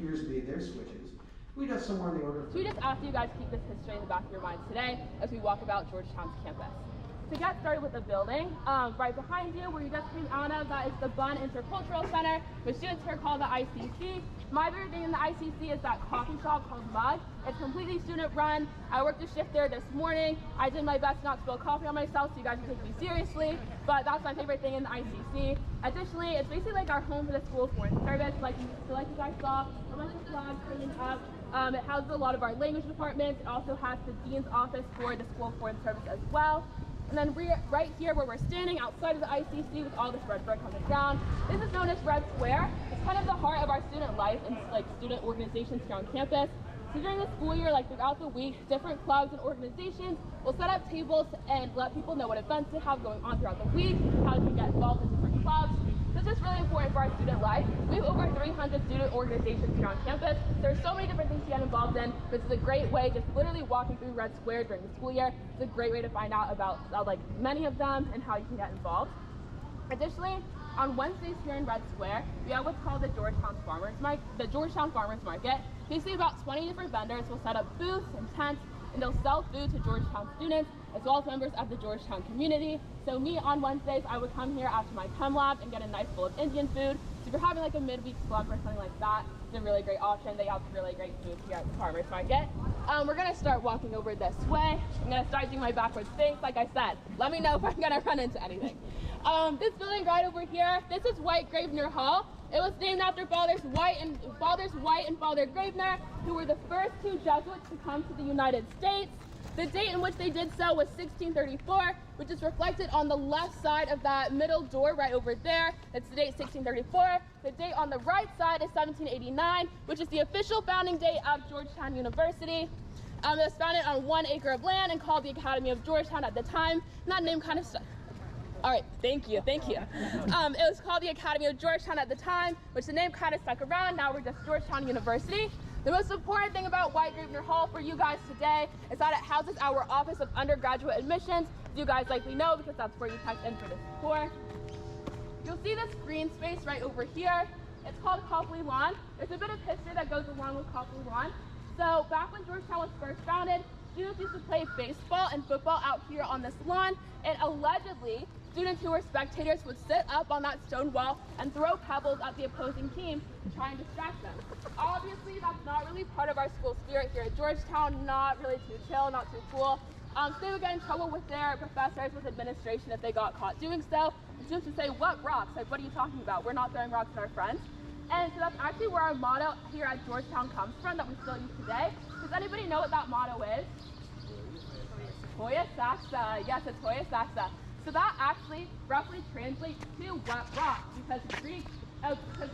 appears to be their switches. We got somewhere in the order of... So we just asked you guys to keep this history in the back of your minds today as we walk about Georgetown's campus. To get started with the building, right behind you, where you just came out of, that is the Bunn Intercultural Center, which students here call the ICC. My favorite thing in the ICC is that coffee shop called Mug. It's completely student-run. I worked a shift there this morning. I did my best not to spill coffee on myself so you guys can take me seriously, but that's my favorite thing in the ICC. Additionally, it's basically like our home for the school foreign service, like you guys saw, a bunch of flags hanging up. It houses a lot of our language departments. It also has the dean's office for the school foreign service as well. And then right here where we're standing outside of the ICC with all this red brick on the ground, this is known as Red Square. It's kind of the heart of our student life and like student organizations here on campus. So during the school year, like throughout the week, different clubs and organizations will set up tables and let people know what events they have going on throughout the week, how they can get involved in different clubs. This is really important for our student life. We have over 300 student organizations here on campus. There's so many different things to get involved in. This is a great way, just literally walking through Red Square during the school year. It's a great way to find out about like many of them and how you can get involved. Additionally, on Wednesdays here in Red Square, we have what's called the Georgetown Farmers Market. Basically about 20 different vendors will set up booths and tents, and they'll sell food to Georgetown students as well as members of the Georgetown community. So me on Wednesdays, I would come here after my chem lab and get a nice bowl of Indian food. So if you're having like a midweek slump or something like that, it's a really great option. They have really great food here at the farmers market. We're gonna start walking over this way. I'm gonna start doing my backwards things. Like I said, let me know if I'm gonna run into anything. This building right over here, this is White Gravener Hall. It was named after Fathers White and Father Gravener, who were the first two Jesuits to come to the United States. The date in which they did so was 1634, which is reflected on the left side of that middle door right over there. That's the date 1634. The date on the right side is 1789, which is the official founding date of Georgetown University. It was founded on 1 acre of land and called the Academy of Georgetown at the time. And that name kind of stuck. All right, thank you. It was called the Academy of Georgetown at the time, which the name kind of stuck around. Now we're just Georgetown University. The most important thing about White Gravener Hall for you guys today is that it houses our Office of Undergraduate Admissions. As you guys likely know, because that's where you typed in for this tour. You'll see this green space right over here. It's called Copley Lawn. There's a bit of history that goes along with Copley Lawn. So back when Georgetown was first founded, students used to play baseball and football out here on this lawn, and allegedly, students who were spectators would sit up on that stone wall and throw pebbles at the opposing team to try and distract them. Obviously, that's not really part of our school spirit here at Georgetown, not really too chill, not too cool. So they would get in trouble with their professors, with administration if they got caught doing so. The students would say, "What rocks? Like, what are you talking about? We're not throwing rocks at our friends." And so that's actually where our motto here at Georgetown comes from, that we still use today. Does anybody know what that motto is? Hoya Saxa. Yes, it's Hoya Saxa. So that actually roughly translates to what rock, because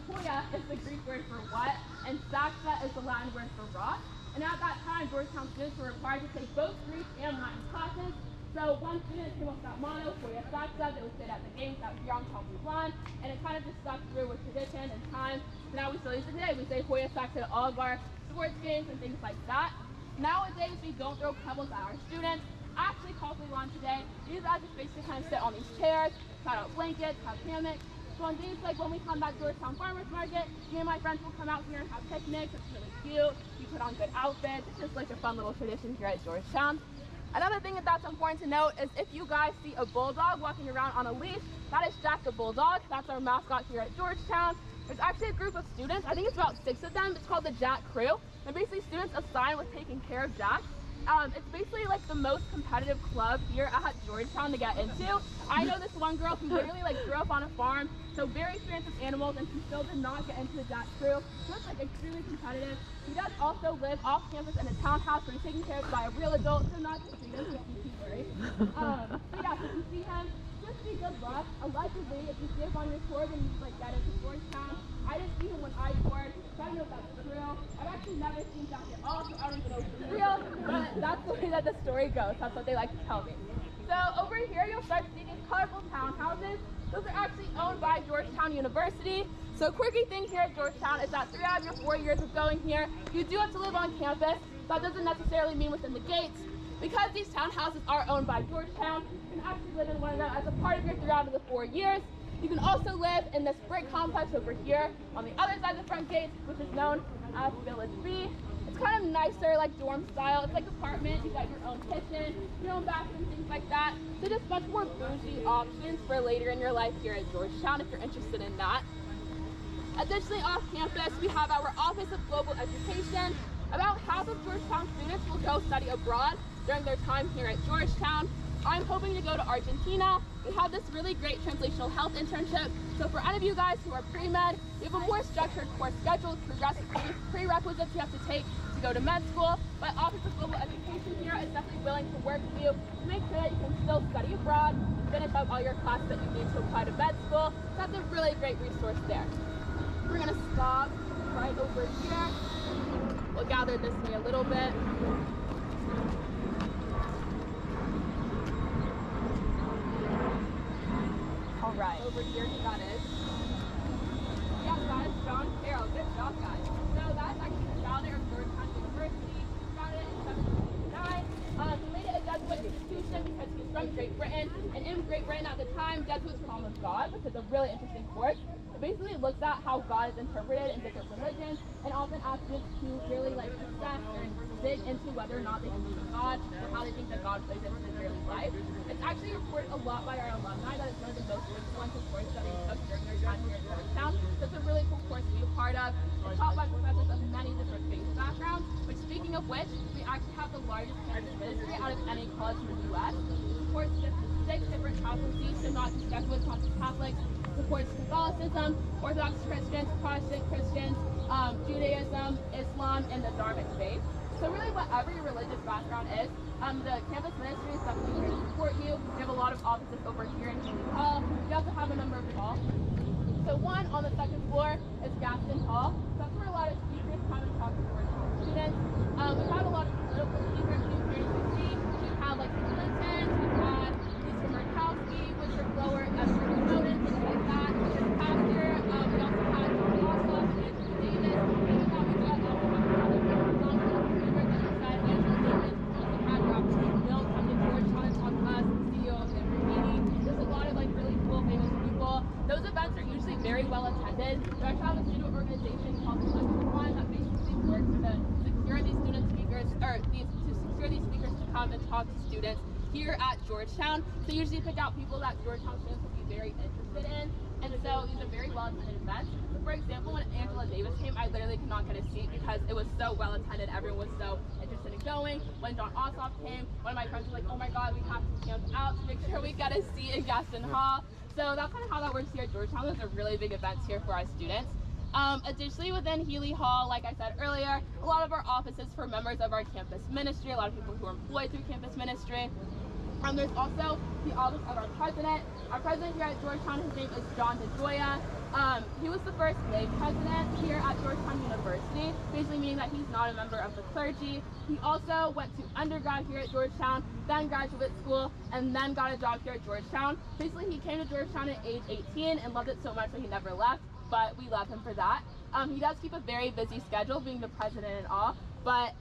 Hoya is the Greek word for what, and Saxa is the Latin word for rock. And at that time, Georgetown students were required to take both Greek and Latin classes. So one student came up with that motto, Hoya Saxa. They would say it at the games out here on Copley Lawn, and it kind of just stuck through with tradition and time. So now we still use it today. We say Hoya Saxa at all of our sports games and things like that. Nowadays, we don't throw pebbles at our students. Actually, Copley Lawn today, these guys just basically kind of sit on these chairs, cut out blankets, have hammocks. So on days like when we come back to Georgetown Farmers Market, me and my friends will come out here and have picnics. It's really cute. We put on good outfits. It's just like a fun little tradition here at Georgetown. Another thing that's important to note is if you guys see a bulldog walking around on a leash, that is Jack the Bulldog. That's our mascot here at Georgetown. There's actually a group of students, I think it's about 6 of them. It's called the Jack Crew. And basically students assigned with taking care of Jack. It's basically like the most competitive club here at Georgetown to get into. I know this one girl who literally like grew up on a farm, so very experienced with animals, and she still did not get into the Jack Crew. So it's like extremely competitive. He does also live off campus in a townhouse where he's taken care of by a real adult, so not just students, so don't be too worried. But yeah, so if you see him, just be good luck. Allegedly, if you see him on your tour, then you like get into Georgetown. I didn't see him when I toured, so I don't know if that's true. I've actually never seen Jack at all, so I don't even know if it's real, but that's the way that the story goes. That's what they like to tell me. So over here, you'll start to see these colorful townhouses. Those are actually owned by Georgetown University. So a quirky thing here at Georgetown is that 3 out of your 4 years of going here, you do have to live on campus. That doesn't necessarily mean within the gates. Because these townhouses are owned by Georgetown, you can actually live in one of them as a part of your 3 out of the 4 years. You can also live in this brick complex over here on the other side of the front gate, which is known as Village B. It's kind of nicer, like dorm style. It's like apartment. You got your own kitchen, your own bathroom, things like that. So just much more bougie options for later in your life here at Georgetown if you're interested in that. Additionally, off campus, we have our Office of Global Education. About half of Georgetown students will go study abroad during their time here at Georgetown. I'm hoping to go to Argentina. We have this really great translational health internship. So for any of you guys who are pre-med, we have a more structured course schedule, prerequisites you have to take to go to med school. But Office of Global Education here is definitely willing to work with you to make sure that you can still study abroad, finish up all your classes that you need to apply to med school. So that's a really great resource there. We're gonna stop right over here. We'll gather this way a little bit. All right, over here that is. Yeah, that is John Carroll. Good job, guys. So that's actually the founder of Georgetown University. Founded it in 1769. He made it a Jesuit institution because he's from Great Britain. And in Great Britain at the time, Jesuits were almost God, which is a really interesting course. Basically it looks at how God is interpreted in different religions and often asks students to really like assess and dig into whether or not they believe in God or how they think that God plays into their daily life. It's actually reported a lot by our alumni that it's one of the most influential courses that they took during their time here at Georgetown. So it's a really cool course to be a part of. It's taught by professors of many different faith backgrounds, which speaking of which, we actually have the largest campus ministry out of any college in the U.S. It supports 6 different chaplaincies, so not just Jesuits, not just Catholics. Supports Catholicism, Orthodox Christians, Protestant Christians, Judaism, Islam, and the Dharmic faith. So really whatever your religious background is, the campus ministry is definitely here to support you. We have a lot of offices over here in Haley Hall. We also have a number of halls. So one on the second floor is Gaston Hall. So that's where a lot of speakers come and talk to Georgetown students. We've had a lot of political speakers here as we see. We've had like the Clintons, we've had Lisa Murkowski, Richard Blower, Edward Snowden, things like that. Pastor, we also had John Ossoff, Angela Davis, and now we got Angela Davis, also had Robert Mill come to Georgetown and talk to us, CEO of the meeting. There's a lot of like really cool, famous people. Those events are usually very well attended. We actually have a student organization called the Lecture One that basically works to secure these student speakers, or to secure these speakers to come and talk to students here at Georgetown. So usually pick out people that Georgetown students will be very interested in. And so these are very well attended events. So for example, when Angela Davis came, I literally could not get a seat because it was so well attended. Everyone was so interested in going. When John Ossoff came, one of my friends was like, oh my God, we have to camp out to make sure we get a seat in Gaston Hall. So that's kind of how that works here at Georgetown. Those are really big events here for our students. Additionally, within Healy Hall, like I said earlier, a lot of our offices for members of our campus ministry, a lot of people who are employed through campus ministry. There's also the office of our president. Our president here at Georgetown, his name is John DeGioia. He was the first lay president here at Georgetown University, basically meaning that he's not a member of the clergy. He also went to undergrad here at Georgetown, then graduate school, and then got a job here at Georgetown. Basically, he came to Georgetown at age 18 and loved it so much that he never left, but we love him for that. He does keep a very busy schedule, being the president and all. But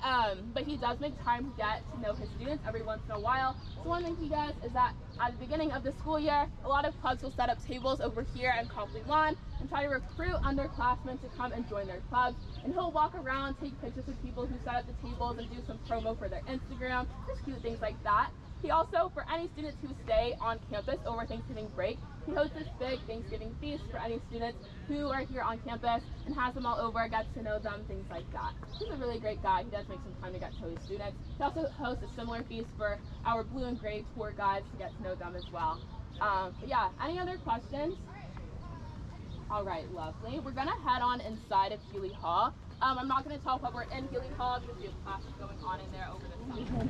he does make time to get to know his students every once in a while. So one thing he does is that at the beginning of the school year, a lot of clubs will set up tables over here in Copley Lawn and try to recruit underclassmen to come and join their clubs. And he'll walk around, take pictures with people who set up the tables and do some promo for their Instagram, just cute things like that. He also, for any students who stay on campus over Thanksgiving break, he hosts this big Thanksgiving feast for any students who are here on campus and has them all over, gets to know them, things like that. He's a really great guy. He does make some time to get to know his students. He also hosts a similar feast for our blue and gray tour guides to get to know them as well. But yeah, any other questions? All right, lovely. We're gonna head on inside of Healy Hall. I'm not gonna talk about we're in Healy Hall because we have classes going on in there over the summer.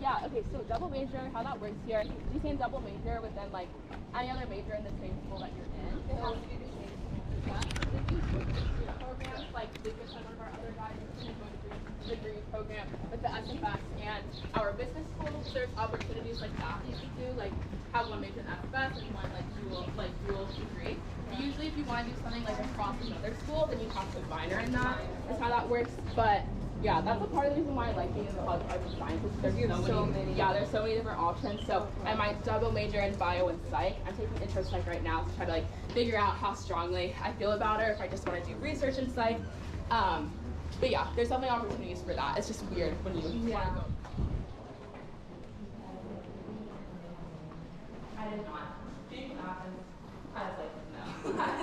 Yeah, okay, so double major, how that works here, you can double major within like any other major in the same school that you're in. So if you switch programs, like Lucas and one of our other guys is going to do a degree program with the SFS and our business school, there's opportunities like that you can do, like have one major in SFS and one dual degree. Usually if you want to do something like across another school, then you have to minor in that, is how that works. But Yeah, that's a part of the reason why I like being in college of arts and sciences. There's so many. Yeah, there's so many different options. So I might double major in bio and psych. I'm taking intro psych right now to try to like figure out how strongly I feel about it, or if I just want to do research in psych. But yeah, there's definitely opportunities for that. It's just weird when you want to go. I did not. Being Athens, I was like, no.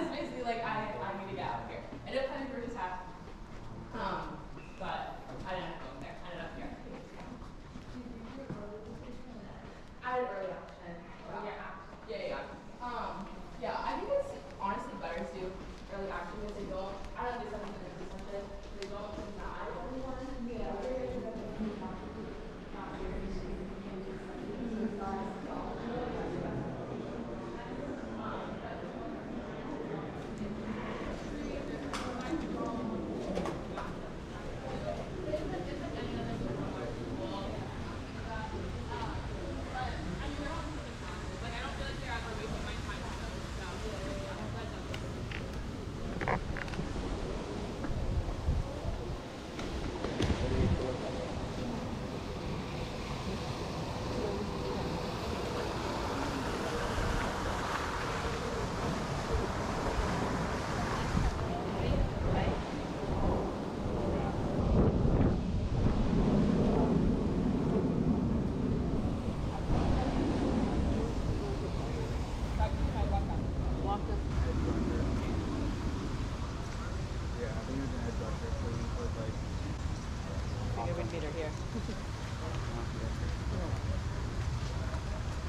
It's basically like I need to get out of here. I did plan for this half. But I didn't go there. I ended up here. I did early option. Yeah, I think it's honestly better to do early action because they don't, I don't know if something to do something, they don't deny everyone.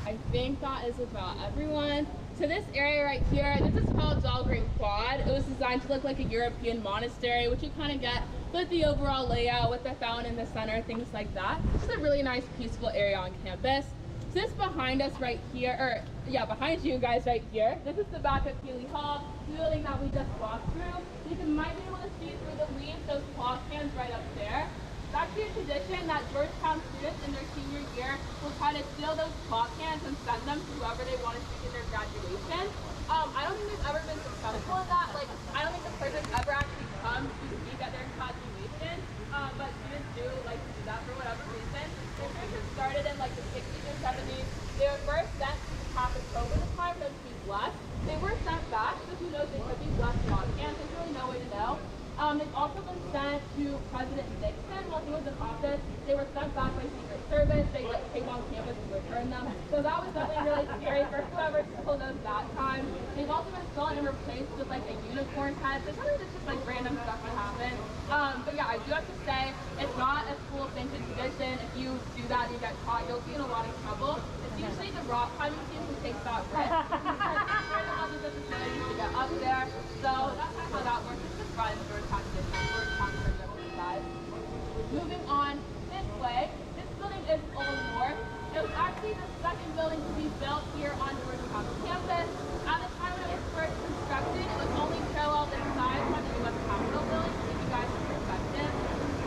I think that is about everyone. So this area right here, this is called Dahlgren Quad. It was designed to look like a European monastery, which you kind of get with the overall layout, with the fountain in the center, things like that. This is a really nice, peaceful area on campus. So this behind us right here, behind you guys right here, this is the back of Keeley Hall, the building that we just walked through. You might be able to see through the leaves, those cloth cans right up there. It's actually a tradition that Georgetown students in their senior year will try to steal those cloth cans and send them to whoever they want to speak at their graduation. I don't think they've ever been successful in that. Like, I don't think the person ever actually comes to speak at their graduation, but students do like to do that for whatever reason. The tradition started in like the 60s or 70s. They were first sent to the Catholic Pope at the time for them to be blessed. They were sent back, so who knows, they could be blessed cloth cans. There's really no way to know. They've also been sent to President Nixon while he was in office. They were sent back by Secret Service. They like came on campus and returned them. So that was definitely really scary for whoever still knows that time. They've also been stolen and replaced with like a unicorn head. So sometimes it's just like random stuff that happens. But yeah, I do have to say it's not a school sanctioned tradition. If you do that and you get caught, you'll be in a lot of trouble. It's usually the rock climbing team who takes that risk. Others of the facilities to get up there. So that's kind of how that works. It's just fun. Moving on this way, this building is Old North. It was actually the second building to be built here on Georgetown campus. At the time when it was first constructed, it was only parallel in size from the U.S. Capitol building, to give you guys some perspective.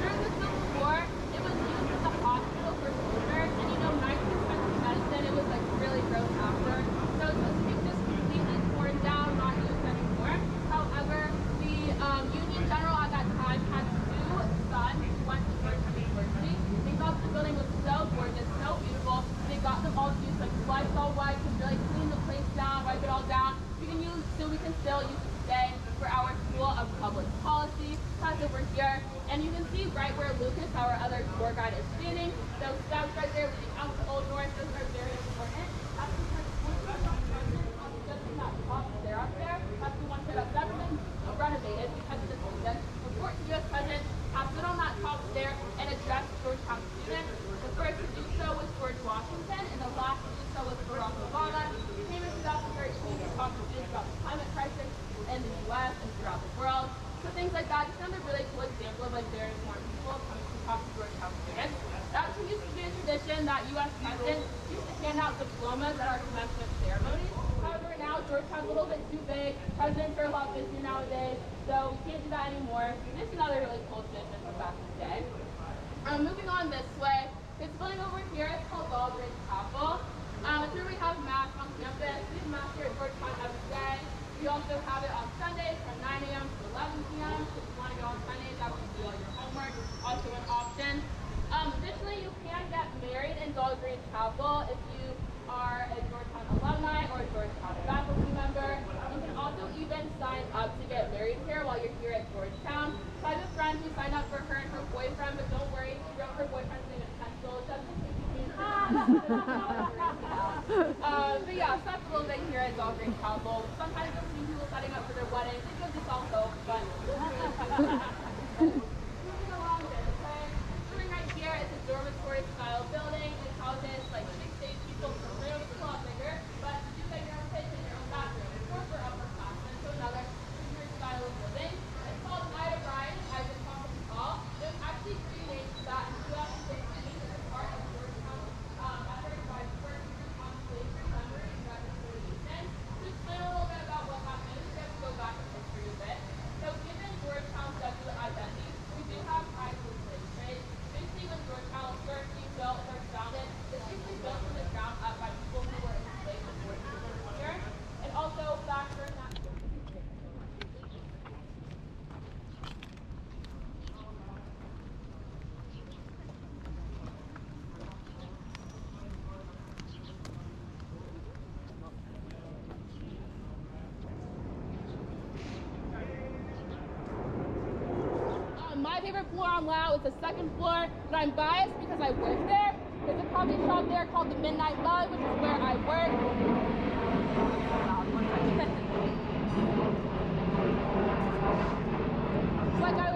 During the Civil War, it was used as a hospital for soldiers, and 19th century medicine, it was like really gross after. So it's supposed to be just completely torn down, not used anymore. However, the Union General at that time had two sons who went to Georgetown University. They thought the building was so gorgeous, so beautiful. They got them all to use like Lysol wipes to really clean the place down, wipe it all down. We can still use it today for our School of Public Policy. That's over here. And you can see right where Lucas, our other tour guide, is standing. Those steps right there leading out to Old North, those are very important. That's because that top stair up there, that's the one that's never been renovated because of this reason. The 14th U.S. president has stood on that top stair and addressed Georgetown students. The first to do so was George Washington, and the last to do so was Barack Obama. He came in 2013 to talk to students about the climate crisis in the U.S. and throughout the world. So things like that, just another really cool example of like very smart people coming to talk to Georgetown students. That used to be a tradition that U.S. presidents used to hand out diplomas at our commencement ceremonies. However, now Georgetown's a little bit too big. Presidents are a lot busier nowadays, so we can't do that anymore. This is another really cool tradition from back in the day. Moving on this way, this building over here is called Dahlgren Chapel. It's where we have mass on campus. We have mass here at Georgetown every day. We also have it on Sundays from 9 a.m. to 11 p.m. So if you want to go on Sundays after you do all your homework. Also But yeah, so that's a little bit here at Georgetown Council. Sometimes you'll see people setting up for their weddings. It gives us all hope, but moving along this way. Doing right here is a dormitory style building. It houses like 6 to 8 people per room. It's a lot bigger, but you get your own kitchen, your own bathroom. It's more for upperclassmen, so another dormitory style of living. It's called Ida Bryan. I've been talking to Paul. There's actually 3 names for that in 2016 as a part of Georgetown efforts by working group on slavery, memory, and reconciliation. To explain a little bit about what that is, we have to go back in history a bit. So given Georgetown's secular identity, we do have ties to the slave trade. Basically, when Georgetown was first being built, first founded, it's usually built from the ground up by people who were enslaved before they were here. And also back during that my favorite floor on Lao is the second floor, but I'm biased because I work there. There's a coffee shop there called the Midnight Mug, which is where I work. Like I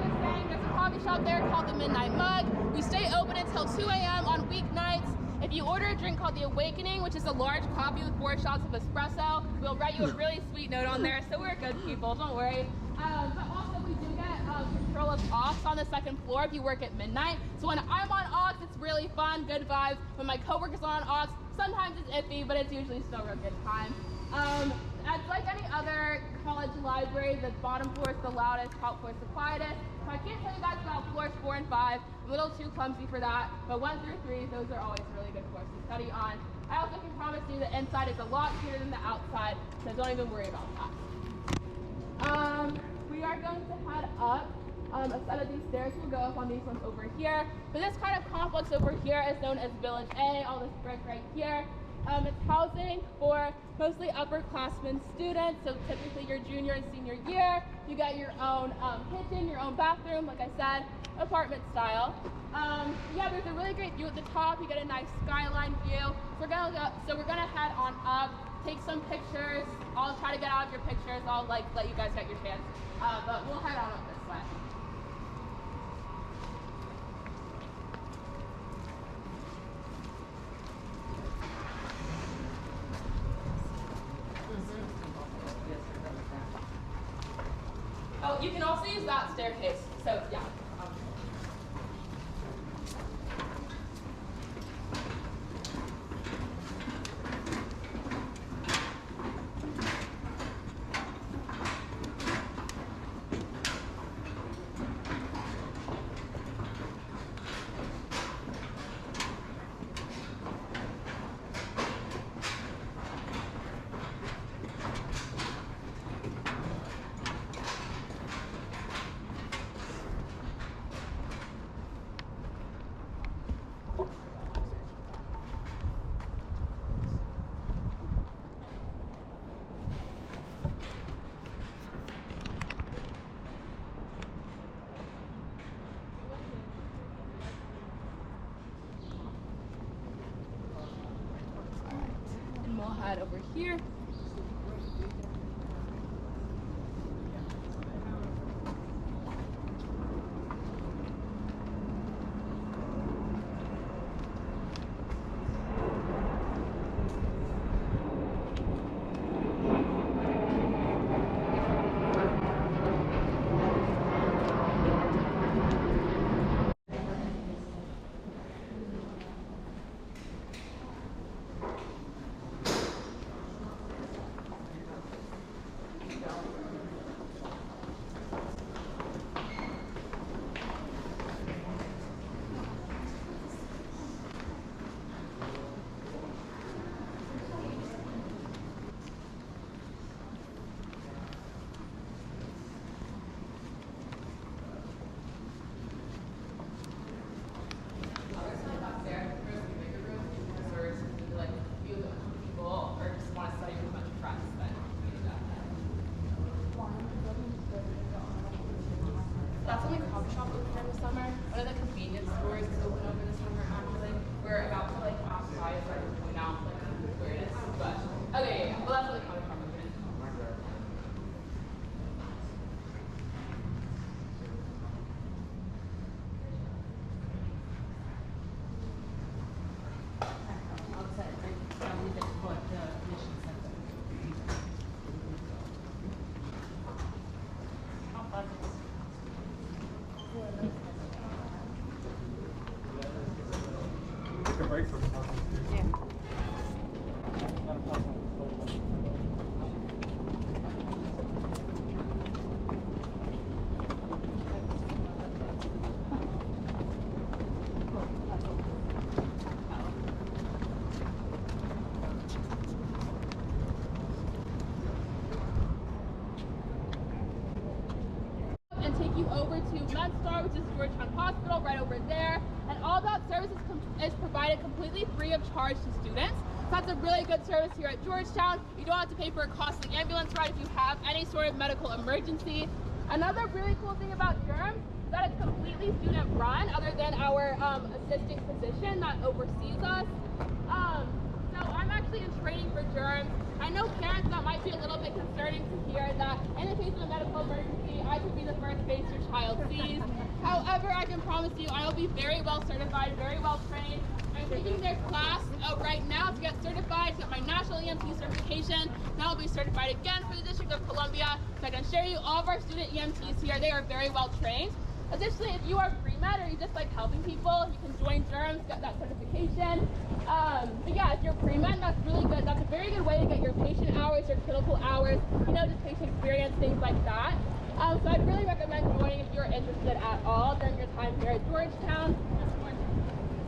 was saying, there's a coffee shop there called the Midnight Mug. We stay open until 2 a.m. on weeknights. If you order a drink called the Awakening, which is a large coffee with 4 shots of espresso, we'll write you a really sweet note on there, so we're good people, don't worry. But also we do get control of aux on the second floor if you work at midnight. So when I'm on aux, it's really fun, good vibes. When my coworkers are on aux, sometimes it's iffy, but it's usually still a real good time. As like any other college library, the bottom floor is the loudest, top floor is the quietest. So I can't tell you guys about floors 4 and 5. I'm a little too clumsy for that, but 1 through 3, those are always really good floors to study on. I also can promise you the inside is a lot cleaner than the outside, so don't even worry about that. We are going to head up a set of these stairs. We'll go up on these ones over here. But this kind of complex over here is known as Village A, all this brick right here. It's housing for mostly upperclassmen students, so typically your junior and senior year. You get your own kitchen, your own bathroom, like I said, apartment style. Yeah, there's a really great view at the top. You get a nice skyline view. We're gonna head on up, take some pictures. I'll try to get out of your pictures. I'll let you guys get your chance. But we'll head on up this way. Oh, you can also use that staircase. So yeah. Head over here. That's only a coffee shop open in the summer. One of the convenience stores is open over the summer actually. We're about to pass by, so I can point out to MedStar, which is Georgetown Hospital, right over there. And all that service is provided completely free of charge to students. So that's a really good service here at Georgetown. You don't have to pay for a costly ambulance ride if you have any sort of medical emergency. Another really cool thing about Durham is that it's completely student run, other than our assisting physician that oversees us. So I'm actually in training for Durham. I know parents, that might be a little bit concerning to hear that in the case of a medical emergency, I could be the first face your child sees. However, I can promise you I will be very well certified, very well trained. I'm taking their class right now to get certified, to get my national EMT certification. Now I'll be certified again for the District of Columbia. So I can share you all of our student EMTs here. They are very well trained. Additionally, if you are pre-med or you just like helping people, you can join Durham to get that certification. But yeah, if you're pre-med, that's really good. That's a very good way to get your patient hours, your clinical hours, just patient experience, things like that. So I'd really recommend joining if you're interested at all during your time here at Georgetown.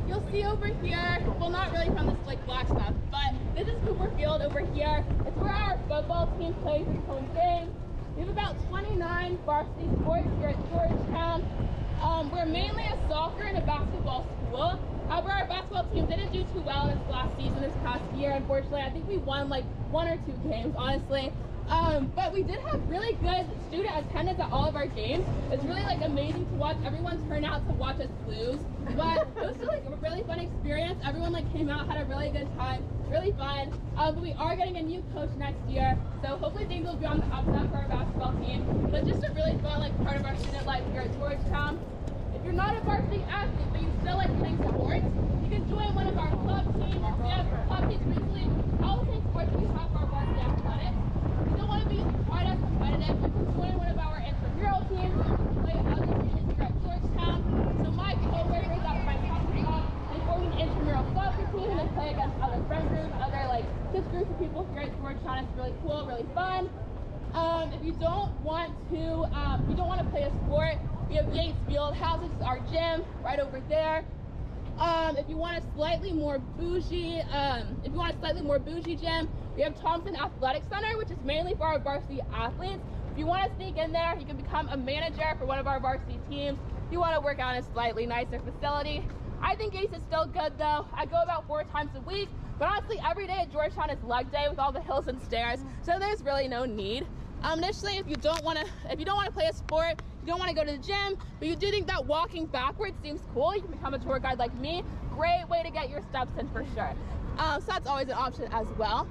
You'll see over here, well, not really from this like black stuff, but this is Cooper Field over here. It's where our football team plays its home games. We have about 29 varsity sports here at Georgetown. We're mainly a soccer and a basketball school. However, our basketball team didn't do too well in this last season, this past year, unfortunately. I think we won like 1 or 2 games, honestly. But we did have really good student attendance at all of our games. It's really like amazing to watch everyone turn out to watch us lose. But it was still like a really fun experience. Everyone like came out, had a really good time, really fun. But we are getting a new coach next year, so hopefully things will be on the up and up for our basketball team. But just a really fun like part of our student life here at Georgetown. If you're not a varsity athlete, but you still like playing sports, you can join one of our club teams. We have club teams recently. All the same sports we have for our varsity athletics. If you don't want to be quite as competitive, you can join one of our intramural teams. You can play other units here at Georgetown. So my co-workers at my job, they form an intramural soccer team and they play against other friend groups, other like this group of people here at Georgetown. It's really cool, really fun. If you don't want to play a sport, we have Yates Fieldhouse, which is our gym right over there. If you want a slightly more bougie gym, we have Thompson Athletic Center, which is mainly for our varsity athletes. If you want to sneak in there, you can become a manager for one of our varsity teams. If you want to work out in a slightly nicer facility. I think Yates is still good though. I go about 4 times a week, but honestly, every day at Georgetown is leg day with all the hills and stairs, so there's really no need. Initially, if you don't want to play a sport, you don't want to go to the gym, but you do think that walking backwards seems cool, you can become a tour guide like me. Great way to get your steps in for sure. So that's always an option as well.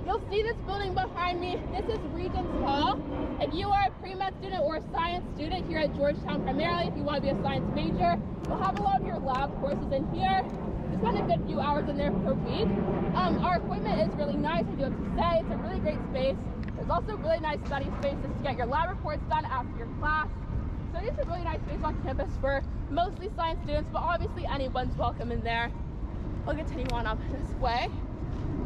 You'll see this building behind me. This is Regents Hall. If you are a pre-med student or a science student here at Georgetown, primarily if you want to be a science major, you'll have a lot of your lab courses in here. You spend a good few hours in there per week. Our equipment is really nice, I do have to say. It's a really great space. There's also really nice study spaces to get your lab reports done after your class. So it's a really nice space on campus for mostly science students, but obviously anyone's welcome in there. We'll continue on up this way.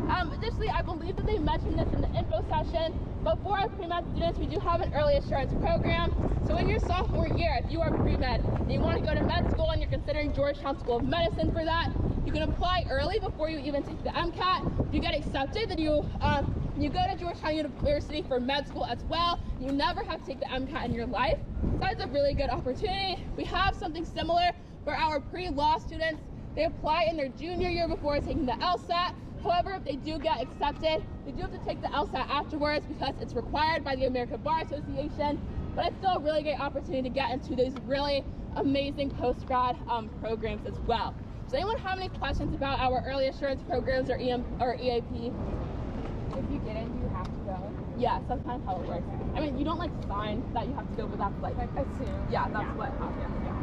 Additionally, I believe that they mentioned this in the info session, but for our pre-med students, we do have an early assurance program. So in your sophomore year, if you are pre-med and you want to go to med school and you're considering Georgetown School of Medicine for that, you can apply early before you even take the MCAT. If you get accepted, then you go to Georgetown University for med school as well. You never have to take the MCAT in your life. So that's a really good opportunity. We have something similar for our pre-law students. They apply in their junior year before taking the LSAT. However, if they do get accepted, they do have to take the LSAT afterwards because it's required by the American Bar Association. But it's still a really great opportunity to get into these really amazing post-grad programs as well. Does anyone have any questions about our early assurance programs or EAP? If you get in, do you have to go? Yeah, sometimes how it works. I mean, you don't like sign that you have to go, but that's like assume. Yeah, that's what happens. Yeah.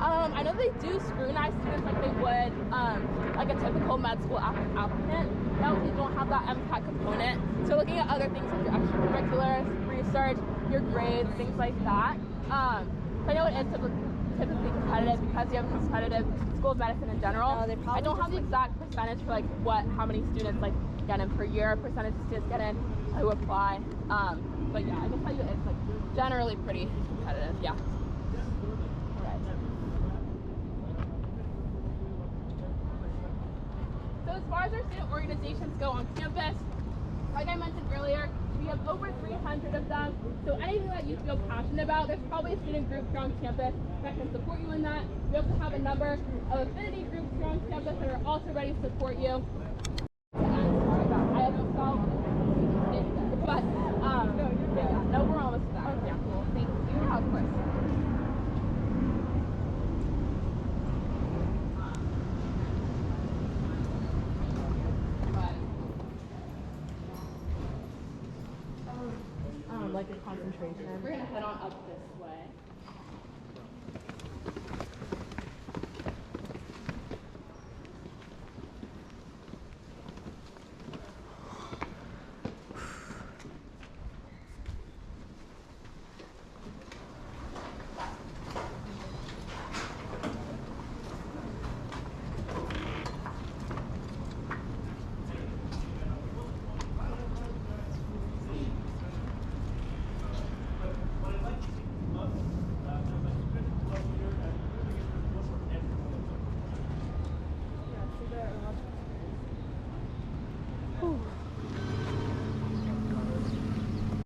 I know they do scrutinize students like they would like a typical med school applicant. They obviously don't have that MCAT component. So looking at other things like your extracurriculars, research, your grades, things like that. I know it is typically competitive because you have a competitive School of Medicine in general. I don't have the exact percentage for like how many students like get in per year, percentage of students get in who apply. But yeah, I can tell you it's like generally pretty competitive. Yeah. So as far as our student organizations go on campus, Like I mentioned earlier, we have over 300 of them, so anything that you feel passionate about, there's probably a student group here on campus that can support you in that. We also have a number of affinity groups here on campus that are also ready to support you. Sorry about I have no solve, but no, we're almost there. Okay, yeah, cool. Thank you. Yeah, of course. Like a concentration. We're gonna head on up this